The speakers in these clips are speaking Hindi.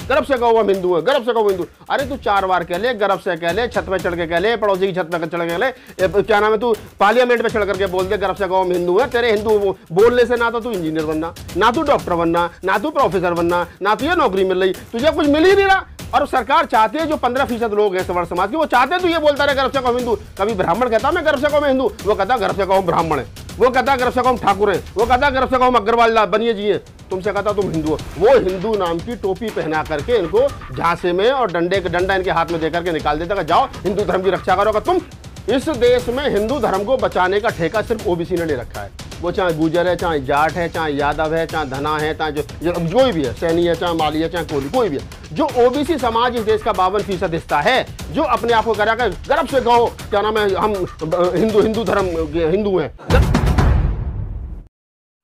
गर्व से कहो हम हिंदू हैं, गर्व से कहो हिंदू। अरे तू 4 बार कह ले, गर्व से कह ले, छत पे चढ़ के कह ले, पड़ोसी की छत पे चढ़ के कह ले, क्या नाम है, तू पार्लियामेंट पे चढ़ करके बोल दे गर्व से कहो हम हिंदू हैं। तेरे हिंदू बोलने से ना तो तू इंजीनियर बनना, ना तू डॉक्टर बनना, ना तू प्रोफेसर बनना, ना तुझे नौकरी मिल रही, तुझे कुछ मिल ही नहीं रहा। और सरकार चाहती है जो 15% लोग हैं सवर्ण समाज के, वो चाहते हैं तू ये बोलता रहे गर्व से कहो हिंदू। कभी ब्राह्मण कहता मैं गर्व से कहो मैं हिंदू, वो कहता गर्व से कहो ब्राह्मण है, वो कहता गर्व से कहो ठाकुर है, वो कहता गर्व से कहो अग्रवाल बनिए जी है। तुमसे कहता तुम हिंदू हो। वो हिंदू नाम की टोपी पहना करके इनको झांसे में और डंडा इनके हाथ में देकर के निकाल देता, जाओ हिंदू धर्म की रक्षा करोगा तुम। इस देश में हिंदू धर्म को बचाने का ठेका सिर्फ ओबीसी ने ले रखा है। वो चाहे गुजर है, चाहे जाट है, चाहे यादव है, चाहे धना है, चाहे जो भी है, सैनी है, चाहे माली है, चाहे कोई भी है, जो ओबीसी समाज इस देश का 52% हिस्सा है, जो अपने आप को करा कर गर्व से कहो क्या नाम है हम हिंदू धर्म हिंदू हैं,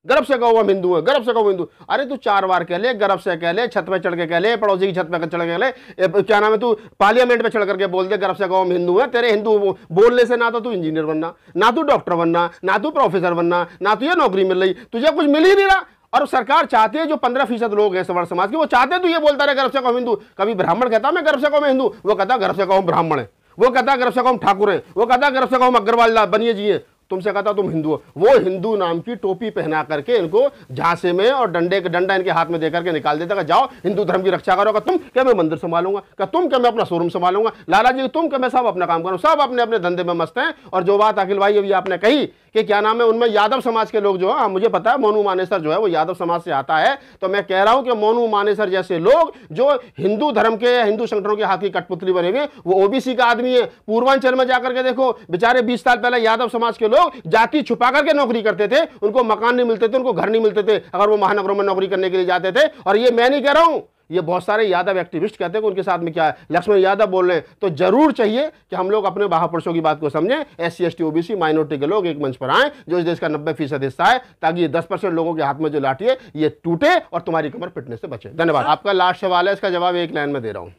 गर्व से कहो हम हिंदू हैं, गर्व से कहो हिंदू। अरे तू 4 बार कह ले, गर्व से कह ले, छत पे चढ़ के कह ले, पड़ोसी की छत पे चढ़ के कह ले, क्या नाम है, तू पार्लियामेंट पे चढ़ करके बोल दे गर्व से कहो हम हिंदू हैं। तेरे हिंदू बोलने से ना तो तू इंजीनियर बनना, ना तू डॉक्टर बनना, ना तू प्रोफेसर बनना, ना तुझे नौकरी मिल रही, तुझे कुछ मिल ही नहीं रहा। और सरकार चाहती है जो 15% लोग हैं सवर्ण समाज के, वो चाहते हैं तू ये बोलता रहे गर्व से कहो हिंदू। कभी ब्राह्मण कहता मैं गर्व से कहो मैं हिंदू, वो कहता गर्व से कहो ब्राह्मण है, वो कहता गर्व से कहो ठाकुर है, वो कहता गर्व से कहो अग्रवाल बनिए जी है। तुमसे कहता तुम हिंदू हो। वो हिंदू नाम की टोपी पहना करके इनको झांसे में और डंडा इनके हाथ में देकर के निकाल देता, जाओ हिंदू धर्म की रक्षा करोगा तुम। क्या मैं मंदिर संभालूंगा, क्या तुम, क्या मैं अपना शोरूम संभालूंगा, लाला जी तुम, क्या मैं सब अपना काम करूँ, सब अपने अपने धंधे में मस्त हैं। और जो बात अखिल भाई अभी आपने कही कि क्या नाम है, उनमें यादव समाज के लोग जो है, मुझे पता है मोनू मानेसर जो है वो यादव समाज से आता है, तो मैं कह रहा हूं कि मोनू मानेसर जैसे लोग जो हिंदू धर्म के हिंदू संगठनों के हाथ की कठपुतली बने हुए, वो ओबीसी का आदमी है। पूर्वांचल में जाकर के देखो, बेचारे 20 साल पहले यादव समाज के लोग जाति छुपा करके नौकरी करते थे, उनको मकान नहीं मिलते थे, उनको घर नहीं मिलते थे अगर वो महानगरों में नौकरी करने के लिए जाते थे। और ये मैं नहीं कह रहा हूं, ये बहुत सारे यादव एक्टिविस्ट कहते हैं कि उनके साथ में क्या है, लक्ष्मण यादव बोल रहे हैं। तो जरूर चाहिए कि हम लोग अपने महापुरुषों की बात को समझें, SC ST OBC माइनॉरिटी के लोग एक मंच पर आए, जो इस देश का 90% हिस्सा है, ताकि ये 10% लोगों के हाथ में जो लाठी है ये टूटे और तुम्हारी कमर पिटने से बचे। धन्यवाद। आपका लास्ट सवाल है, इसका जवाब एक लाइन में दे रहा हूं।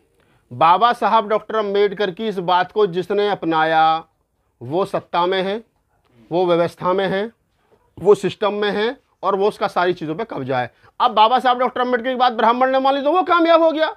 बाबा साहब डॉक्टर अम्बेडकर की इस बात को जिसने अपनाया वो सत्ता में है, वो व्यवस्था में है, वो सिस्टम में है और वो उसका सारी चीजों पे कब्जा है। अब बाबा साहब डॉक्टर अम्बेडकर की बात ब्राह्मण ने मान ली तो वो कामयाब हो गया,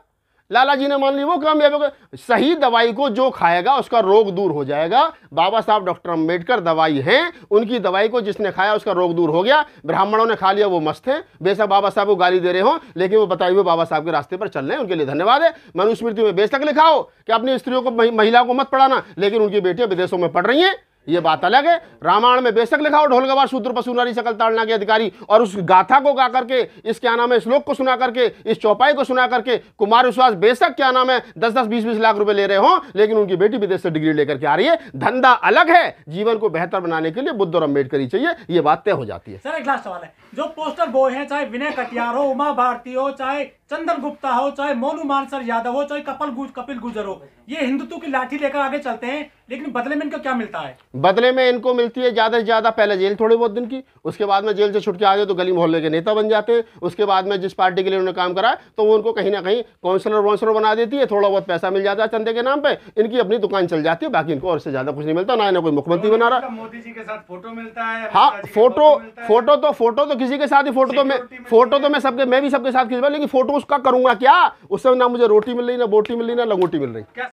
लाला जी ने मान ली वो कामयाब हो गया। सही दवाई को जो खाएगा उसका रोग दूर हो जाएगा। बाबा साहब डॉक्टर अम्बेडकर दवाई हैं, उनकी दवाई को जिसने खाया उसका रोग दूर हो गया। ब्राह्मणों ने खा लिया वो मस्त है, बेशक बाबा साहब को गाली दे रहे हो, लेकिन वो बताए हुए बाबा साहब के रास्ते पर चल रहे हैं, उनके लिए धन्यवाद है। मनुस्मृति में बेशक लिखा हो कि अपनी स्त्रियों को महिला को मत पढ़ाना, लेकिन उनकी बेटियां विदेशों में पढ़ रही हैं, ये बात अलग है। रामायण में बेशक लिखा हो ढोल गवार शूद्र पशु नारी सकल ताड़ना के अधिकारी, और उस गाथा को गा करके, इस क्या नाम है श्लोक को सुना करके, इस चौपाई को सुना करके कुमार विश्वास बेशक क्या नाम है 10-10 20-20 लाख रुपए ले रहे हो, लेकिन उनकी बेटी विदेश से डिग्री लेकर के आ रही है। धंधा अलग है, जीवन को बेहतर बनाने के लिए बुद्ध और अम्बेडकर ही चाहिए, ये बात तय हो जाती है। सर एक लास्ट सवाल है, जो पोस्टर बॉय हैं, चाहे विनय कटियार हो, उमा भारती हो, चाहे चंदन गुप्ता हो, चाहे मोनू मानसर यादव हो, चाहे कपिल गुजर हो, ये हिंदुत्व की लाठी लेकर आगे चलते हैं, लेकिन बदले में इनको क्या मिलता है? बदले में इनको मिलती है ज्यादा से ज्यादा पहले जेल थोड़े बहुत दिन की, उसके बाद में जेल से छुट के आ जाए तो गली मोहल्ले के नेता बन जाते हैं। उसके बाद में जिस पार्टी के लिए उन्होंने काम करा तो वो उनको कहीं ना कहीं काउंसलर बना देती है, थोड़ा बहुत पैसा मिल जाता है चंदे के नाम पे, इनकी अपनी दुकान चल जाती है, बाकी इनको और से ज्यादा कुछ नहीं मिलता। ना कोई मुख्यमंत्री बना रहा, मोदी जी के साथ फोटो मिलता है। हाँ, फोटो तो किसी के साथ ही, फोटो तो मैं भी सबके साथ खिंचवा, लेकिन फोटो उसका करूंगा क्या? उससे ना मुझे रोटी मिल रही, ना बोटी मिल रही, ना लंगोटी मिल रही।